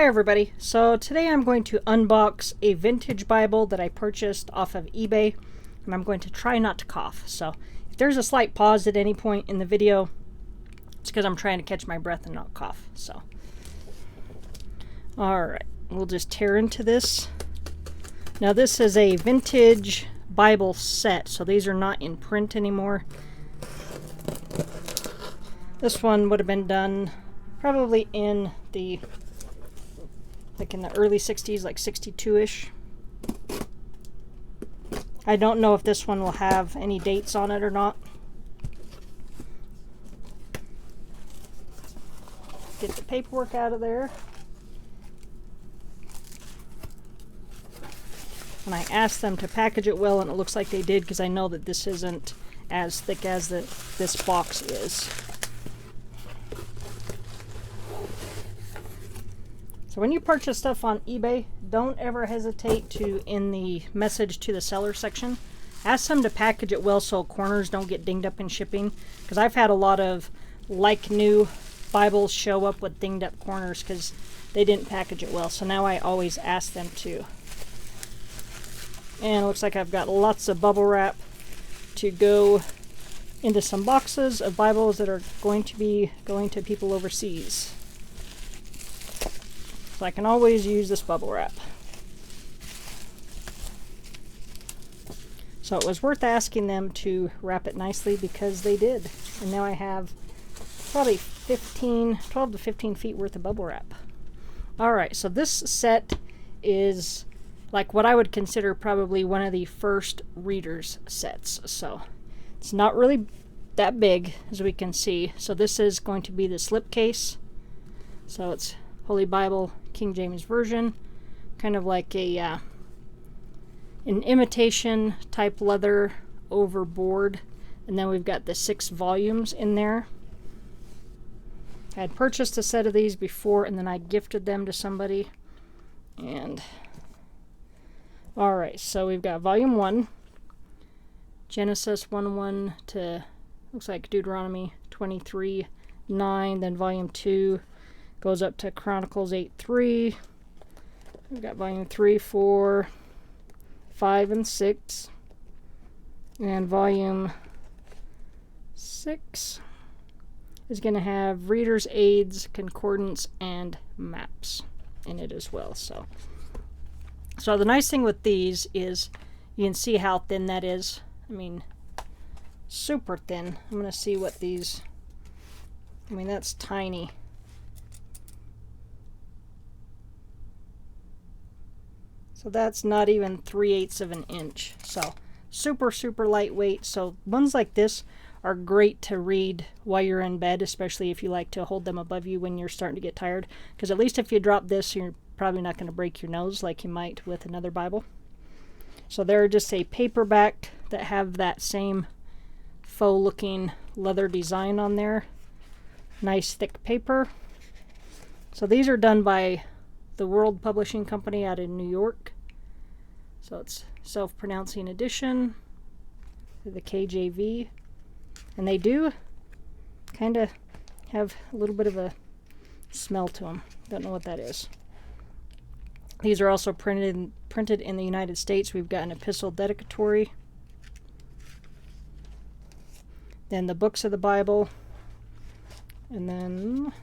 Hi everybody, so today I'm going to unbox a vintage Bible that I purchased off of eBay, and I'm going to try not to cough. So if there's a slight pause at any point in the video, it's because I'm trying to catch my breath and not cough. So alright, we'll just tear into this. Now this is a vintage Bible set, so these are not in print anymore. This one would have been done probably in the early 60s, like 62-ish. I don't know if this one will have any dates on it or not. Get the paperwork out of there. And I asked them to package it well, and it looks like they did, because I know that this isn't as thick as this box is. So when you purchase stuff on eBay, don't ever hesitate to, in the message to the seller section, ask them to package it well so corners don't get dinged up in shipping. Because I've had a lot of like-new Bibles show up with dinged up corners because they didn't package it well. So now I always ask them to. And it looks like I've got lots of bubble wrap to go into some boxes of Bibles that are going to be going to people overseas. So I can always use this bubble wrap. So it was worth asking them to wrap it nicely because they did. And now I have probably 12 to 15 feet worth of bubble wrap. Alright, so this set is like what I would consider probably one of the first readers sets. So it's not really that big, as we can see. So this is going to be the slipcase. So it's Holy Bible, King James Version, kind of like an imitation type leather overboard, and then we've got the 6 volumes in there. I had purchased a set of these before, and then I gifted them to somebody. And alright, so we've got volume 1, Genesis 1:1 to, looks like Deuteronomy 23:9, then volume 2 goes up to Chronicles 8:3. We've got volume 3, 4, 5, and 6. And volume 6 is going to have reader's aids, concordance, and maps in it as well. So the nice thing with these is you can see how thin that is. I mean, super thin. I'm going to see what these, I mean, that's tiny. So that's not even 3/8 of an inch. So super, super lightweight. So ones like this are great to read while you're in bed, especially if you like to hold them above you when you're starting to get tired. Because at least if you drop this, you're probably not going to break your nose like you might with another Bible. So they're just a paperback that have that same faux looking leather design on there. Nice thick paper. So these are done by the World Publishing Company out in New York. So it's self-pronouncing edition, the KJV, and they do kind of have a little bit of a smell to them. Don't know what that is. These are also printed in the United States. We've got an epistle dedicatory, then the books of the Bible, and then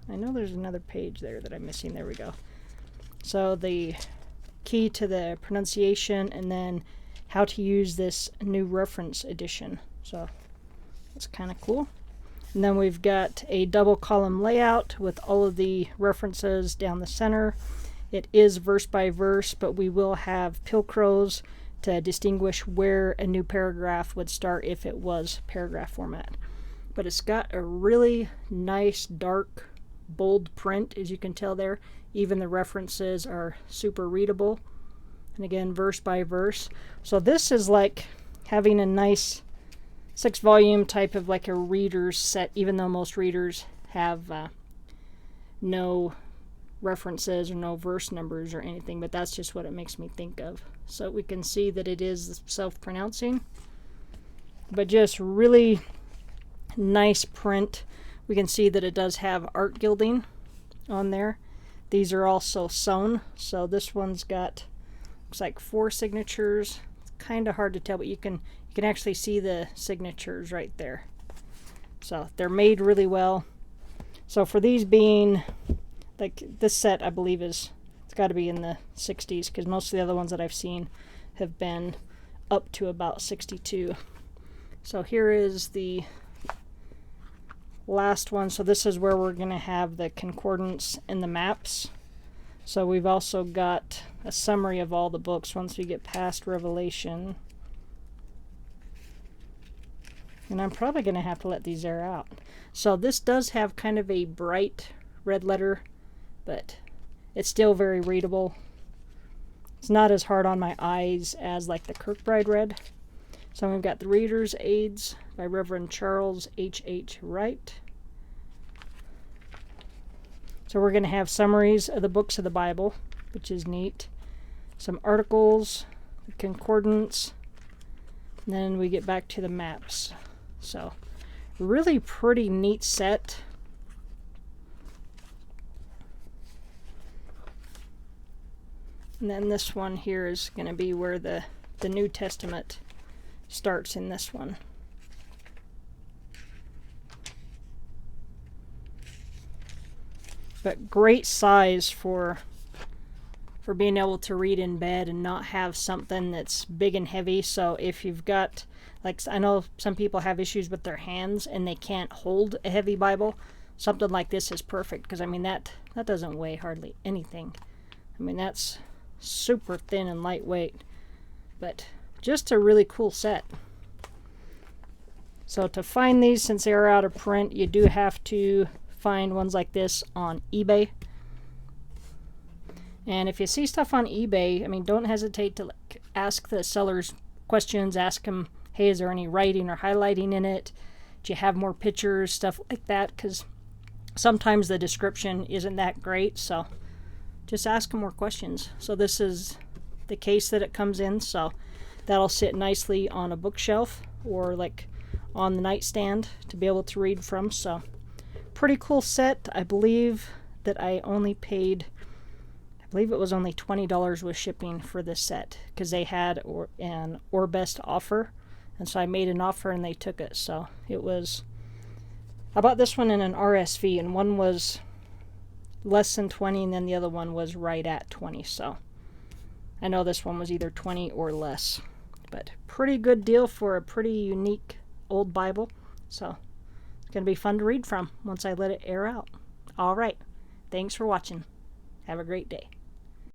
I know there's another page there that I'm missing. There we go. So the key to the pronunciation, and then how to use this new reference edition. So that's kind of cool. And then we've got a double column layout with all of the references down the center. It is verse by verse, but we will have pilcrows to distinguish where a new paragraph would start if it was paragraph format. But it's got a really nice dark bold print, as you can tell there. Even the references are super readable, and again, verse by verse. So this is like having a nice 6-volume type of like a reader's set, even though most readers have no references or no verse numbers or anything, but that's just what it makes me think of. So we can see that it is self-pronouncing, but just really nice print. We can see that it does have art gilding on there. These are also sewn, so this one's got, looks like 4 signatures. It's kind of hard to tell, but you can actually see the signatures right there. So they're made really well. So for these being, like this set I believe it's got to be in the 60s, because most of the other ones that I've seen have been up to about 62. So here is the last one. So this is where we're going to have the concordance and the maps. So we've also got a summary of all the books once we get past Revelation. And I'm probably going to have to let these air out. So this does have kind of a bright red letter, but it's still very readable. It's not as hard on my eyes as like the Kirkbride red. So we've got the Reader's Aids by Reverend Charles H. Wright. So we're going to have summaries of the books of the Bible, which is neat. Some articles, the concordance, and then we get back to the maps. So really pretty neat set. And then this one here is going to be where the New Testament starts in this one. But great size for being able to read in bed and not have something that's big and heavy. So if you've got, like, I know some people have issues with their hands and they can't hold a heavy Bible, something like this is perfect, because I mean that doesn't weigh hardly anything. I mean, that's super thin and lightweight, but just a really cool set. So to find these, since they are out of print, you do have to find ones like this on eBay. And if you see stuff on eBay, I mean, don't hesitate to ask the sellers questions. Ask them, hey, is there any writing or highlighting in it? Do you have more pictures, stuff like that? Because sometimes the description isn't that great, so just ask them more questions. So this is the case that it comes in, so that'll sit nicely on a bookshelf or like on the nightstand to be able to read from. So pretty cool set. I believe that I only paid, I believe it was only $20 with shipping for this set, because they had an or best offer, and so I made an offer and they took it. So it was, I bought this one in an RSV, and one was less than 20 and then the other one was right at 20. So I know this one was either 20 or less, but pretty good deal for a pretty unique old Bible. So it's going to be fun to read from once I let it air out. All right. Thanks for watching. Have a great day.